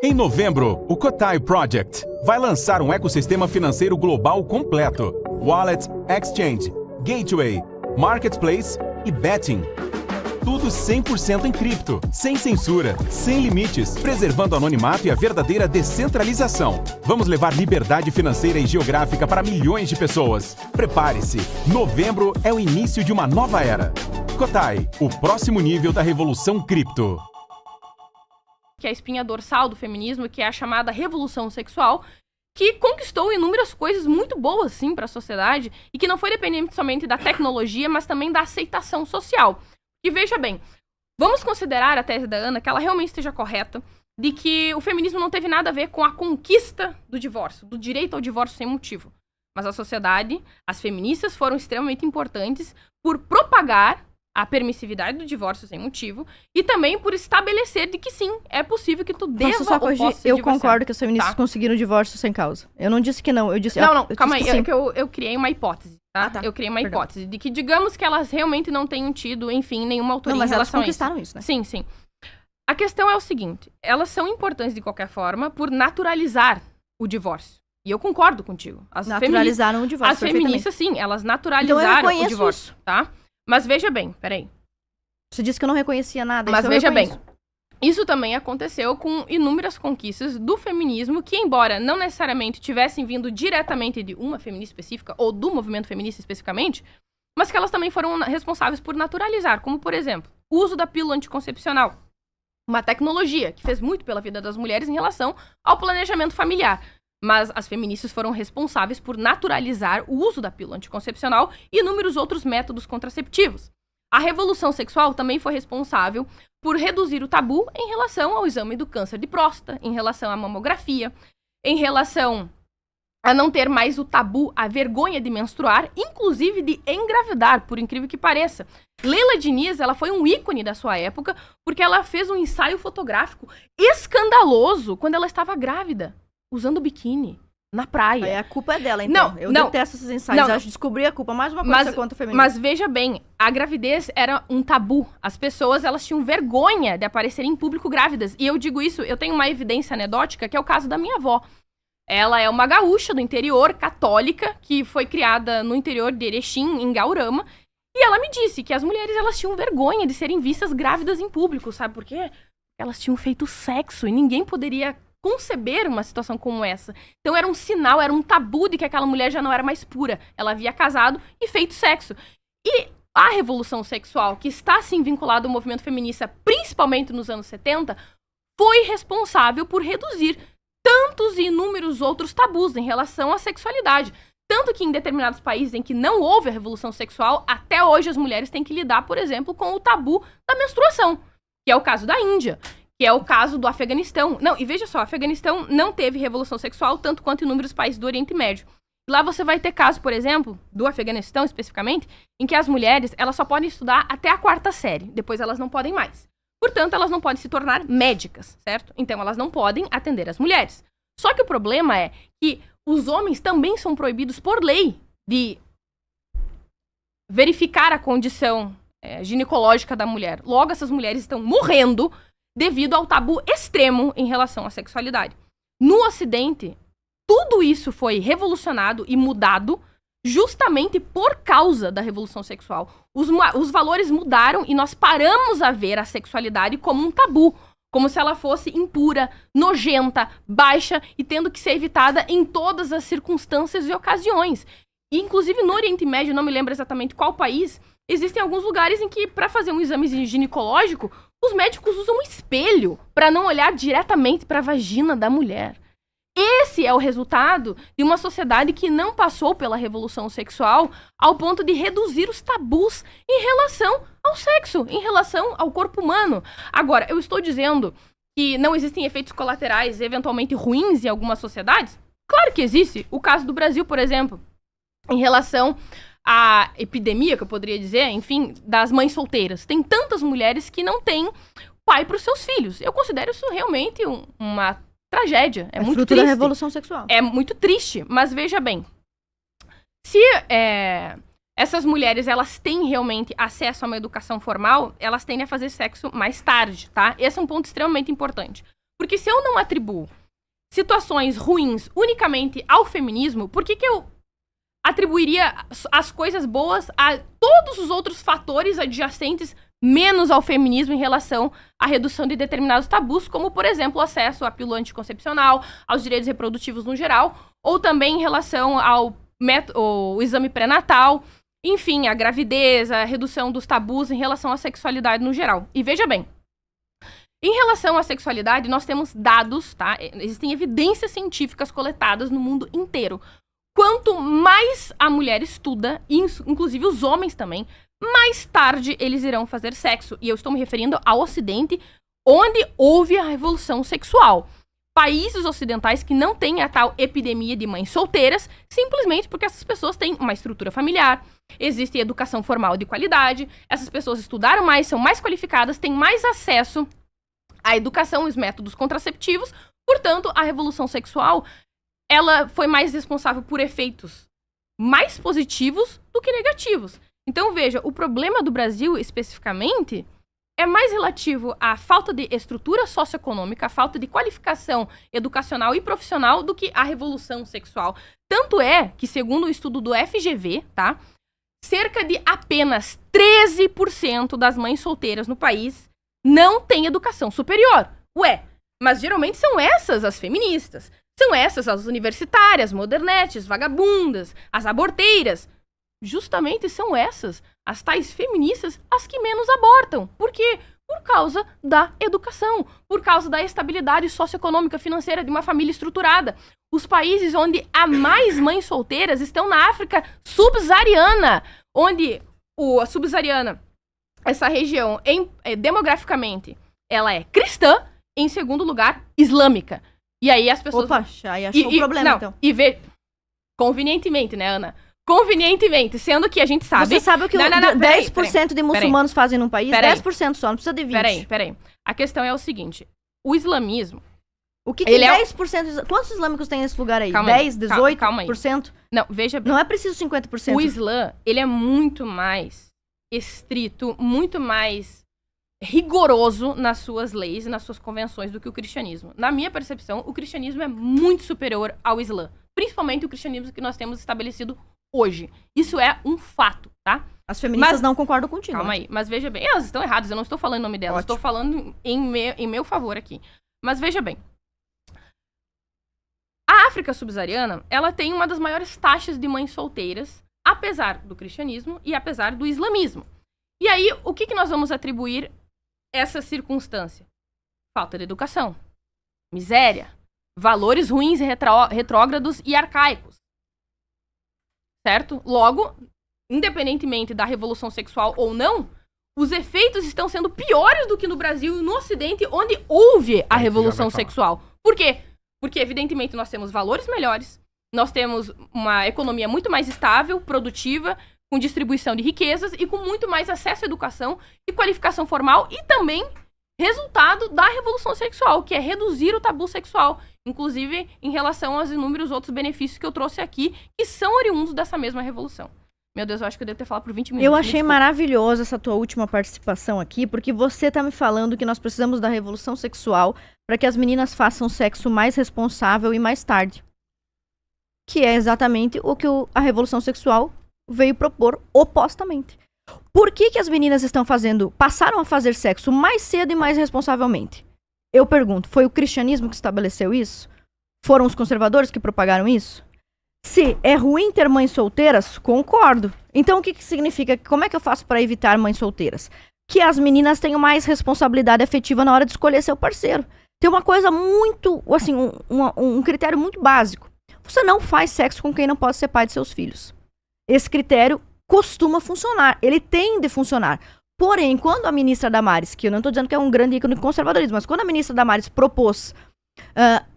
Em novembro, o Kotai Project vai lançar um ecossistema financeiro global completo. Wallet, Exchange, Gateway, Marketplace e Betting. Tudo 100% em cripto, sem censura, sem limites, preservando o anonimato e a verdadeira descentralização. Vamos levar liberdade financeira e geográfica para milhões de pessoas. Prepare-se, novembro é o início de uma nova era. Kotai, o próximo nível da revolução cripto. Que é a espinha dorsal do feminismo, que é a chamada revolução sexual, que conquistou inúmeras coisas muito boas, sim, para a sociedade, e que não foi dependente somente da tecnologia, mas também da aceitação social. E veja bem, vamos considerar a tese da Ana, que ela realmente esteja correta, de que o feminismo não teve nada a ver com a conquista do divórcio, do direito ao divórcio sem motivo. Mas a sociedade, as feministas foram extremamente importantes por propagar a permissividade do divórcio sem motivo e também por estabelecer de que sim, é possível que tu deva ou possa divorciar. Eu concordo que as feministas conseguiram o divórcio sem causa. Eu não disse que não, eu disse... Não, calma aí, eu criei uma hipótese, tá? Eu criei uma hipótese de que, digamos que elas realmente não tenham tido, enfim, nenhuma autoria em relação a isso. Mas elas conquistaram isso, né? Sim, sim. A questão é o seguinte, elas são importantes de qualquer forma por naturalizar o divórcio. E eu concordo contigo. Naturalizaram o divórcio, as feministas, sim, elas naturalizaram o divórcio, isso. tá? Mas veja bem, peraí. Você disse que eu não reconhecia nada. Mas veja bem, isso também aconteceu com inúmeras conquistas do feminismo que, embora não necessariamente tivessem vindo diretamente de uma feminista específica ou do movimento feminista especificamente, mas que elas também foram responsáveis por naturalizar, como, por exemplo, o uso da pílula anticoncepcional. Uma tecnologia que fez muito pela vida das mulheres em relação ao planejamento familiar. Mas as feministas foram responsáveis por naturalizar o uso da pílula anticoncepcional e inúmeros outros métodos contraceptivos. A revolução sexual também foi responsável por reduzir o tabu em relação ao exame do câncer de próstata, em relação à mamografia, em relação a não ter mais o tabu, a vergonha de menstruar, inclusive de engravidar, por incrível que pareça. Leila Diniz, ela foi um ícone da sua época porque ela fez um ensaio fotográfico escandaloso quando ela estava grávida. Usando biquíni, na praia. Aí a culpa é dela, então. Eu detesto esses ensaios. Eu acho que descobri a culpa. Mais uma coisa contra o feminismo. Mas veja bem, a gravidez era um tabu. As pessoas, elas tinham vergonha de aparecerem em público grávidas. E eu digo isso, eu tenho uma evidência anedótica, que é o caso da minha avó. Ela é uma gaúcha do interior, católica, que foi criada no interior de Erechim, em Gaurama. E ela me disse que as mulheres, elas tinham vergonha de serem vistas grávidas em público. Sabe por quê? Elas tinham feito sexo e ninguém poderia conceber uma situação como essa. Então era um sinal, era um tabu de que aquela mulher já não era mais pura. Ela havia casado e feito sexo. E a revolução sexual, que está sim vinculada ao movimento feminista, principalmente nos anos 70, foi responsável por reduzir tantos e inúmeros outros tabus em relação à sexualidade. Tanto que em determinados países em que não houve a revolução sexual, até hoje as mulheres têm que lidar, por exemplo, com o tabu da menstruação, que é o caso da Índia, que é o caso do Afeganistão. Não, e veja só, o Afeganistão não teve revolução sexual, tanto quanto inúmeros países do Oriente Médio. Lá você vai ter caso, por exemplo, do Afeganistão especificamente, em que as mulheres, elas só podem estudar até a 4ª série, depois elas não podem mais. Portanto, elas não podem se tornar médicas, certo? Então elas não podem atender as mulheres. Só que o problema é que os homens também são proibidos por lei de verificar a condição ginecológica da mulher. Logo, essas mulheres estão morrendo devido ao tabu extremo em relação à sexualidade. No Ocidente, tudo isso foi revolucionado e mudado justamente por causa da revolução sexual. Os valores mudaram e nós paramos a ver a sexualidade como um tabu, como se ela fosse impura, nojenta, baixa e tendo que ser evitada em todas as circunstâncias e ocasiões. E, inclusive, no Oriente Médio, não me lembro exatamente qual país, existem alguns lugares em que, para fazer um exame ginecológico, os médicos usam um espelho para não olhar diretamente para a vagina da mulher. Esse é o resultado de uma sociedade que não passou pela revolução sexual ao ponto de reduzir os tabus em relação ao sexo, em relação ao corpo humano. Agora, eu estou dizendo que não existem efeitos colaterais eventualmente ruins em algumas sociedades? Claro que existe. O caso do Brasil, por exemplo, em relação a epidemia, que eu poderia dizer, enfim, das mães solteiras. Tem tantas mulheres que não têm pai para os seus filhos. Eu considero isso realmente uma tragédia. É muito fruto triste. Da revolução sexual. É muito triste, mas veja bem. Se essas mulheres, elas têm realmente acesso a uma educação formal, elas tendem a fazer sexo mais tarde, tá? Esse é um ponto extremamente importante. Porque se eu não atribuo situações ruins unicamente ao feminismo, por que eu atribuiria as coisas boas a todos os outros fatores adjacentes, menos ao feminismo em relação à redução de determinados tabus, como, por exemplo, o acesso à pílula anticoncepcional, aos direitos reprodutivos no geral, ou também em relação ao exame pré-natal, enfim, a gravidez, a redução dos tabus em relação à sexualidade no geral. E veja bem, em relação à sexualidade, nós temos dados, tá? Existem evidências científicas coletadas no mundo inteiro. Quanto mais a mulher estuda, inclusive os homens também, mais tarde eles irão fazer sexo. E eu estou me referindo ao Ocidente, onde houve a revolução sexual. Países ocidentais que não têm a tal epidemia de mães solteiras, simplesmente porque essas pessoas têm uma estrutura familiar, existe educação formal de qualidade, essas pessoas estudaram mais, são mais qualificadas, têm mais acesso à educação e os métodos contraceptivos. Portanto, a revolução sexual, ela foi mais responsável por efeitos mais positivos do que negativos. Então, veja, o problema do Brasil, especificamente, é mais relativo à falta de estrutura socioeconômica, à falta de qualificação educacional e profissional do que à revolução sexual. Tanto é que, segundo o estudo do FGV, tá, cerca de apenas 13% das mães solteiras no país não têm educação superior. Ué, mas geralmente são essas as feministas. São essas as universitárias, modernetes, vagabundas, as aborteiras. Justamente são essas, as tais feministas, as que menos abortam. Por quê? Por causa da educação, por causa da estabilidade socioeconômica financeira de uma família estruturada. Os países onde há mais mães solteiras estão na África subsaariana, onde a subsaariana, essa região, demograficamente, ela é cristã, em segundo lugar, islâmica. E aí as pessoas... Opa, aí achou o problema, não, então. Convenientemente, né, Ana? Convenientemente, sendo que a gente sabe... Você sabe o que 10% de muçulmanos fazem num país? 10% só, não precisa de 20%. Peraí. A questão é o seguinte, o islamismo... O que 10%? Quantos islâmicos tem nesse lugar aí? Calma 10, 18%? Calma aí. Não, veja bem. Não é preciso 50%. O Islã, ele é muito mais estrito, muito mais rigoroso nas suas leis e nas suas convenções do que o cristianismo. Na minha percepção, o cristianismo é muito superior ao Islã. Principalmente o cristianismo que nós temos estabelecido hoje. Isso é um fato, tá? As feministas não concordam contigo. Calma aí, mas veja bem. Elas estão erradas, eu não estou falando o nome delas. Estou falando em meu favor aqui. Mas veja bem. A África subsaariana, ela tem uma das maiores taxas de mães solteiras, apesar do cristianismo e apesar do islamismo. E aí, o que nós vamos atribuir essa circunstância? Falta de educação, miséria, valores ruins, retrógrados e arcaicos. Certo? Logo, independentemente da revolução sexual ou não, os efeitos estão sendo piores do que no Brasil e no Ocidente, onde houve a revolução sexual. Por quê? Porque, evidentemente, nós temos valores melhores, nós temos uma economia muito mais estável, produtiva, com distribuição de riquezas e com muito mais acesso à educação e qualificação formal e também resultado da revolução sexual, que é reduzir o tabu sexual, inclusive em relação aos inúmeros outros benefícios que eu trouxe aqui, que são oriundos dessa mesma revolução. Meu Deus, eu acho que eu devo ter falado por 20 minutos. Eu achei maravilhosa essa tua última participação aqui, porque você tá me falando que nós precisamos da revolução sexual para que as meninas façam sexo mais responsável e mais tarde. Que é exatamente o que a revolução sexual veio propor opostamente. Por que as meninas passaram a fazer sexo mais cedo e mais responsavelmente? Eu pergunto, foi o cristianismo que estabeleceu isso? Foram os conservadores que propagaram isso? Se é ruim ter mães solteiras, concordo. Então o que significa? Como é que eu faço para evitar mães solteiras? Que as meninas tenham mais responsabilidade afetiva na hora de escolher seu parceiro. Tem uma coisa muito, assim, um critério muito básico. Você não faz sexo com quem não pode ser pai de seus filhos. Esse critério costuma funcionar, ele tende a funcionar. Porém, quando a ministra Damares, que eu não estou dizendo que é um grande ícone de conservadorismo, mas quando a ministra Damares propôs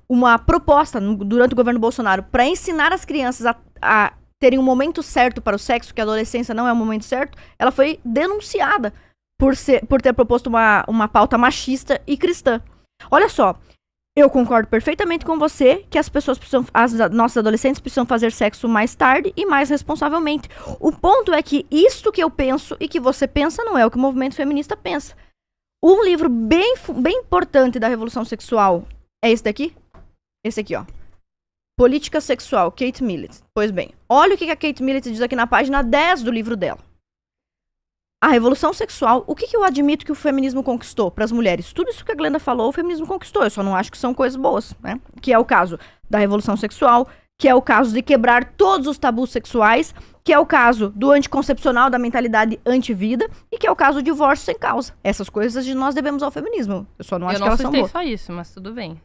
uma proposta durante o governo Bolsonaro para ensinar as crianças a terem um momento certo para o sexo, que a adolescência não é o momento certo, ela foi denunciada por ter proposto uma pauta machista e cristã. Olha só, eu concordo perfeitamente com você que as nossas adolescentes precisam fazer sexo mais tarde e mais responsavelmente. O ponto é que isto que eu penso e que você pensa não é o que o movimento feminista pensa. Um livro bem importante da revolução sexual É esse daqui? Esse aqui, ó. Política Sexual, Kate Millett. Pois bem, olha o que a Kate Millett diz aqui na página 10 do livro dela. A revolução sexual, o que eu admito que o feminismo conquistou para as mulheres? Tudo isso que a Glenda falou, o feminismo conquistou. Eu só não acho que são coisas boas, né? Que é o caso da revolução sexual, que é o caso de quebrar todos os tabus sexuais, que é o caso do anticoncepcional, da mentalidade anti-vida, e que é o caso do divórcio sem causa. Essas coisas nós devemos ao feminismo. Eu só não acho que elas são boas. Eu não só isso, mas tudo bem.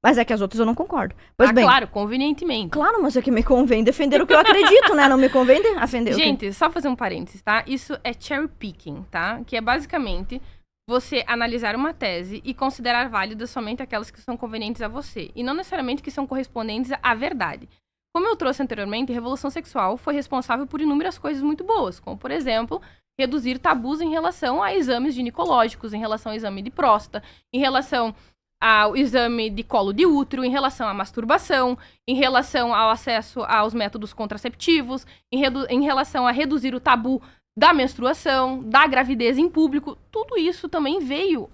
Mas é que as outras eu não concordo. Pois bem. Claro, convenientemente. Claro, mas é que me convém defender o que eu acredito, né? Não me convém defender Gente, só fazer um parênteses, tá? Isso é cherry picking, tá? Que é basicamente você analisar uma tese e considerar válidas somente aquelas que são convenientes a você. E não necessariamente que são correspondentes à verdade. Como eu trouxe anteriormente, a revolução sexual foi responsável por inúmeras coisas muito boas. Como, por exemplo, reduzir tabus em relação a exames ginecológicos, em relação ao exame de próstata, em relação ao exame de colo de útero, em relação à masturbação, em relação ao acesso aos métodos contraceptivos, em relação a reduzir o tabu da menstruação, da gravidez em público. Tudo isso também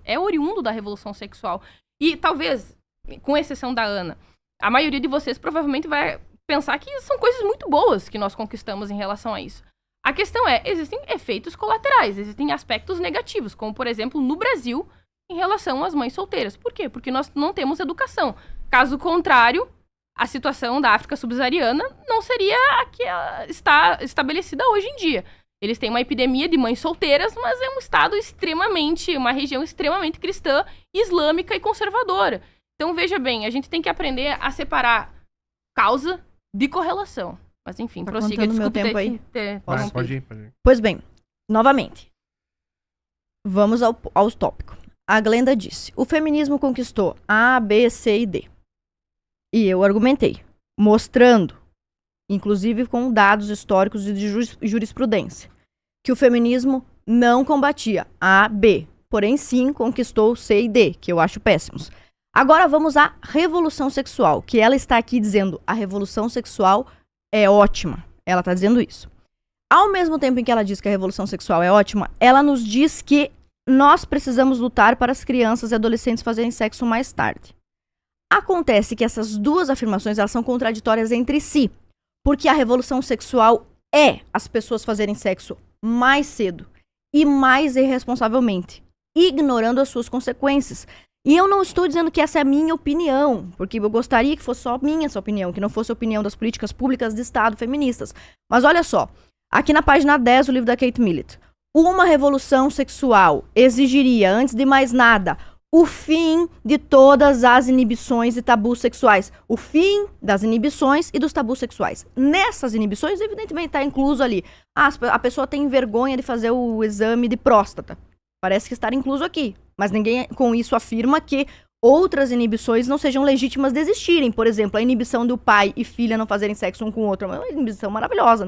é oriundo da revolução sexual. E talvez, com exceção da Ana, a maioria de vocês provavelmente vai pensar que são coisas muito boas que nós conquistamos em relação a isso. A questão é, existem efeitos colaterais, existem aspectos negativos, como, por exemplo, no Brasil, em relação às mães solteiras. Por quê? Porque nós não temos educação. Caso contrário, a situação da África subsaariana não seria a que está estabelecida hoje em dia. Eles têm uma epidemia de mães solteiras, mas é um estado uma região extremamente cristã, islâmica e conservadora. Então, veja bem, a gente tem que aprender a separar causa de correlação. Mas, enfim, prossiga. Desculpa meu tempo aí. Pode ir. Pois bem, novamente, vamos aos tópicos. A Glenda disse, o feminismo conquistou A, B, C e D. E eu argumentei, mostrando, inclusive com dados históricos de jurisprudência, que o feminismo não combatia A, B, porém sim conquistou C e D, que eu acho péssimos. Agora vamos à revolução sexual, que ela está aqui dizendo, a revolução sexual é ótima. Ela está dizendo isso. Ao mesmo tempo em que ela diz que a revolução sexual é ótima, ela nos diz que nós precisamos lutar para as crianças e adolescentes fazerem sexo mais tarde. Acontece que essas duas afirmações elas são contraditórias entre si, porque a revolução sexual é as pessoas fazerem sexo mais cedo e mais irresponsavelmente, ignorando as suas consequências. E eu não estou dizendo que essa é a minha opinião, porque eu gostaria que fosse só minha essa opinião, que não fosse a opinião das políticas públicas de Estado feministas. Mas olha só, aqui na página 10 do livro da Kate Millett, uma revolução sexual exigiria, antes de mais nada, o fim de todas as inibições e tabus sexuais. O fim das inibições e dos tabus sexuais. Nessas inibições, evidentemente, está incluso ali. A pessoa tem vergonha de fazer o exame de próstata. Parece que está incluso aqui. Mas ninguém com isso afirma que outras inibições não sejam legítimas de existirem. Por exemplo, a inibição do pai e filha não fazerem sexo um com o outro é uma inibição maravilhosa.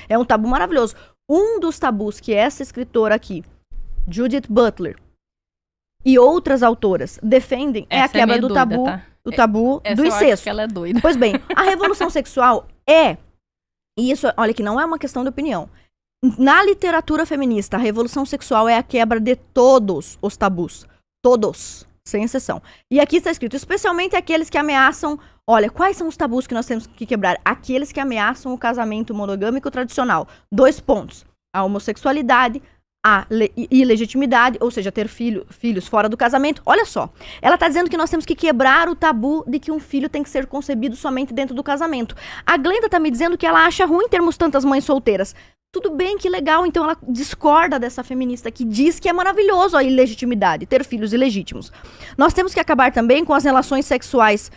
É um tabu maravilhoso. Um dos tabus que essa escritora aqui, Judith Butler, e outras autoras defendem é a quebra do doida, tabu, tá? do tabu do Eu incesto. acho que ela é doida. Pois bem, a revolução sexual e isso, olha que não é uma questão de opinião. Na literatura feminista, a revolução sexual é a quebra de todos os tabus. Todos, sem exceção. E aqui está escrito, especialmente aqueles que ameaçam... Olha, quais são os tabus que nós temos que quebrar? Aqueles que ameaçam o casamento monogâmico tradicional. 2 pontos. A homossexualidade, a ilegitimidade, ou seja, ter filhos fora do casamento. Olha só, ela está dizendo que nós temos que quebrar o tabu de que um filho tem que ser concebido somente dentro do casamento. A Glenda está me dizendo que ela acha ruim termos tantas mães solteiras. Tudo bem, que legal, então ela discorda dessa feminista que diz que é maravilhoso a ilegitimidade, ter filhos ilegítimos. Nós temos que acabar também com as relações sexuais,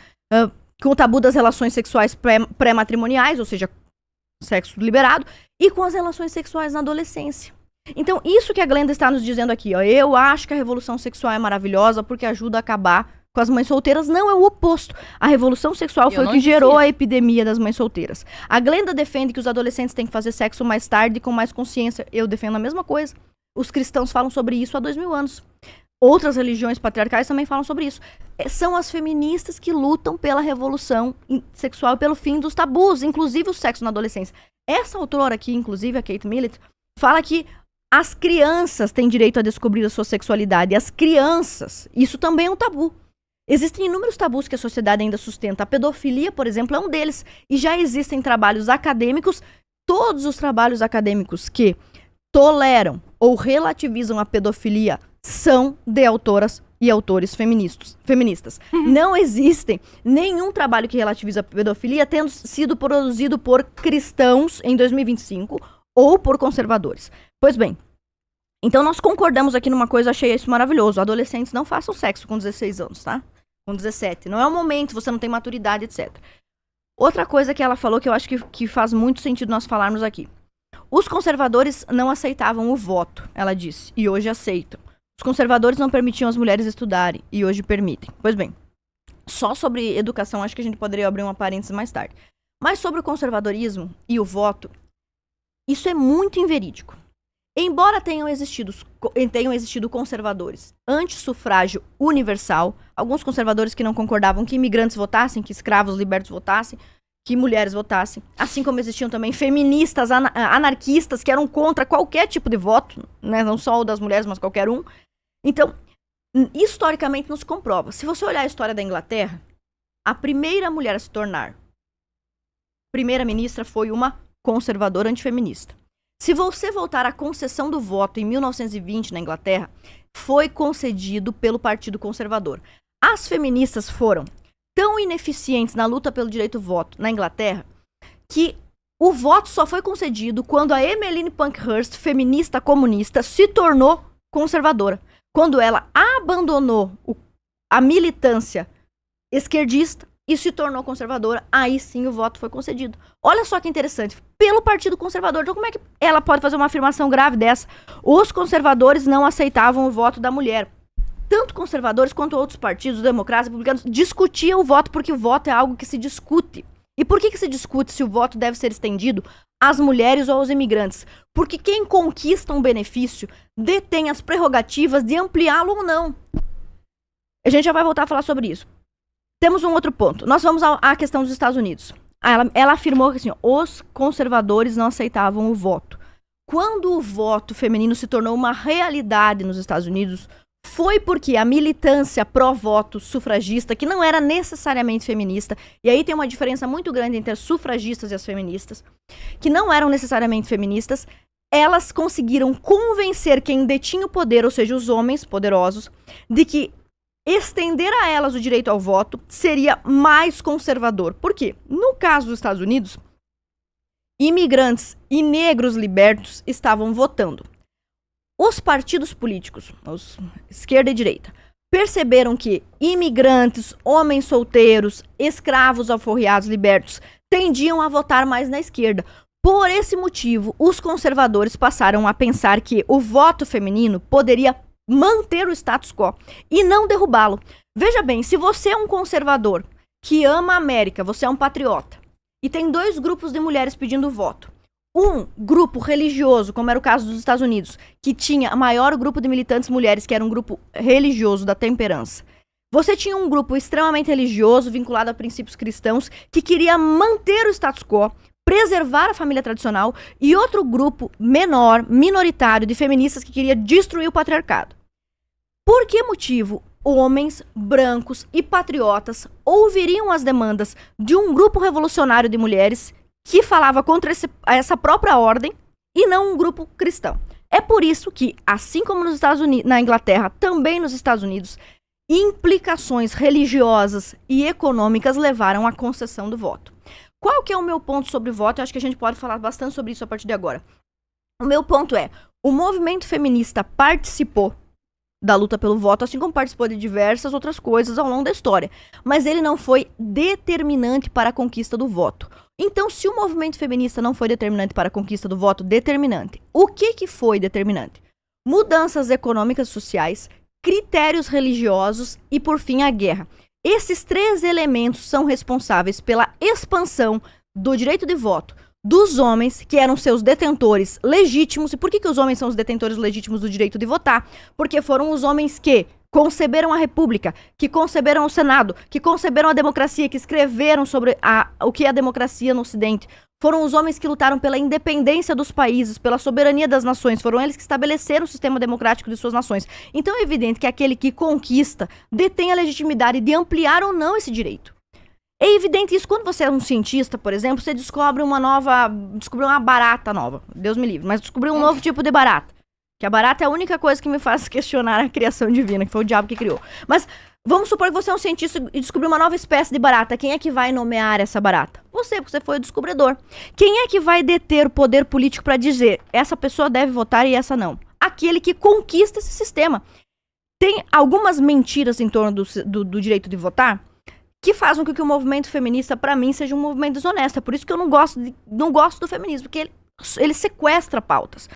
com o tabu das relações sexuais pré-matrimoniais, ou seja, sexo liberado, e com as relações sexuais na adolescência. Então, isso que a Glenda está nos dizendo aqui, ó, eu acho que a revolução sexual é maravilhosa porque ajuda a acabar com as mães solteiras. Não, é o oposto. A revolução sexual foi o que gerou a epidemia das mães solteiras. A Glenda defende que os adolescentes têm que fazer sexo mais tarde e com mais consciência. Eu defendo a mesma coisa. Os cristãos falam sobre isso há 2000 anos. Outras religiões patriarcais também falam sobre isso. São as feministas que lutam pela revolução sexual e pelo fim dos tabus, inclusive o sexo na adolescência. Essa autora aqui, inclusive a Kate Millett, fala que as crianças têm direito a descobrir a sua sexualidade. As crianças, isso também é um tabu. Existem inúmeros tabus que a sociedade ainda sustenta. A pedofilia, por exemplo, é um deles. E já existem trabalhos acadêmicos, todos os trabalhos acadêmicos que toleram ou relativizam a pedofilia são de autoras e autores feministas. Não existe nenhum trabalho que relativiza a pedofilia tendo sido produzido por cristãos em 2025 ou por conservadores. Pois bem, então nós concordamos aqui numa coisa, achei isso maravilhoso. Adolescentes não façam sexo com 16 anos, tá? Com 17. Não é o momento, você não tem maturidade, etc. Outra coisa que ela falou que eu acho que faz muito sentido nós falarmos aqui. Os conservadores não aceitavam o voto, ela disse, e hoje aceitam. Os conservadores não permitiam as mulheres estudarem, e hoje permitem. Pois bem, só sobre educação, acho que a gente poderia abrir uma parênteses mais tarde. Mas sobre o conservadorismo e o voto, isso é muito inverídico. Embora tenham existido conservadores anti-sufrágio universal, alguns conservadores que não concordavam que imigrantes votassem, que escravos libertos votassem, que mulheres votassem, assim como existiam também feministas, anarquistas, que eram contra qualquer tipo de voto, né? Não só o das mulheres, mas qualquer um. Então, historicamente nos comprova. Se você olhar a história da Inglaterra, a primeira mulher a se tornar primeira-ministra foi uma conservadora antifeminista. Se você voltar à concessão do voto em 1920 na Inglaterra, foi concedido pelo Partido Conservador. As feministas foram tão ineficientes na luta pelo direito ao voto na Inglaterra que o voto só foi concedido quando a Emmeline Pankhurst, feminista comunista, se tornou conservadora. Quando ela abandonou a militância esquerdista e se tornou conservadora, aí sim o voto foi concedido. Olha só que interessante, pelo Partido Conservador. Então como é que ela pode fazer uma afirmação grave dessa? Os conservadores não aceitavam o voto da mulher. Tanto conservadores quanto outros partidos, democratas, republicanos, discutiam o voto, porque o voto é algo que se discute. E por que se discute se o voto deve ser estendido às mulheres ou aos imigrantes? Porque quem conquista um benefício detém as prerrogativas de ampliá-lo ou não. A gente já vai voltar a falar sobre isso. Temos um outro ponto. Nós vamos à questão dos Estados Unidos. Ela afirmou que assim, os conservadores não aceitavam o voto. Quando o voto feminino se tornou uma realidade nos Estados Unidos, foi porque a militância pró-voto sufragista, que não era necessariamente feminista, e aí tem uma diferença muito grande entre as sufragistas e as feministas, que não eram necessariamente feministas, elas conseguiram convencer quem detinha o poder, ou seja, os homens poderosos, de que estender a elas o direito ao voto seria mais conservador. Por quê? No caso dos Estados Unidos, imigrantes e negros libertos estavam votando. Os partidos políticos, esquerda e direita, perceberam que imigrantes, homens solteiros, escravos alforriados libertos tendiam a votar mais na esquerda. Por esse motivo, os conservadores passaram a pensar que o voto feminino poderia manter o status quo e não derrubá-lo. Veja bem, se você é um conservador que ama a América, você é um patriota, e tem dois grupos de mulheres pedindo voto. Um grupo religioso, como era o caso dos Estados Unidos, que tinha o maior grupo de militantes mulheres, que era um grupo religioso da temperança. Você tinha um grupo extremamente religioso, vinculado a princípios cristãos, que queria manter o status quo, preservar a família tradicional, e outro grupo menor, minoritário, de feministas que queria destruir o patriarcado. Por que motivo homens brancos e patriotas ouviriam as demandas de um grupo revolucionário de mulheres que falava contra essa própria ordem e não um grupo cristão? É por isso que, assim como nos Estados Unidos, na Inglaterra, também nos Estados Unidos, implicações religiosas e econômicas levaram à concessão do voto. Qual que é o meu ponto sobre o voto? Eu acho que a gente pode falar bastante sobre isso a partir de agora. O meu ponto é, o movimento feminista participou da luta pelo voto, assim como participou de diversas outras coisas ao longo da história. Mas ele não foi determinante para a conquista do voto. Então, se o movimento feminista não foi determinante para a conquista do voto, determinante. O que foi determinante? Mudanças econômicas e sociais, critérios religiosos e, por fim, a guerra. Esses três elementos são responsáveis pela expansão do direito de voto dos homens, que eram seus detentores legítimos. E por que os homens são os detentores legítimos do direito de votar? Porque foram os homens que conceberam a República, que conceberam o Senado, que conceberam a democracia, que escreveram sobre o que é a democracia no Ocidente. Foram os homens que lutaram pela independência dos países, pela soberania das nações. Foram eles que estabeleceram o sistema democrático de suas nações. Então é evidente que aquele que conquista detém a legitimidade de ampliar ou não esse direito. É evidente isso quando você é um cientista, por exemplo, você descobriu uma barata nova. Deus me livre, mas descobriu um novo tipo de barata. Que a barata é a única coisa que me faz questionar a criação divina, que foi o diabo que criou. Mas vamos supor que você é um cientista e descobriu uma nova espécie de barata. Quem é que vai nomear essa barata? Você, porque você foi o descobridor. Quem é que vai deter o poder político para dizer essa pessoa deve votar e essa não? Aquele que conquista esse sistema. Tem algumas mentiras em torno do direito de votar que fazem com que o movimento feminista, para mim, seja um movimento desonesto. É por isso que eu não gosto do feminismo, porque ele sequestra pautas.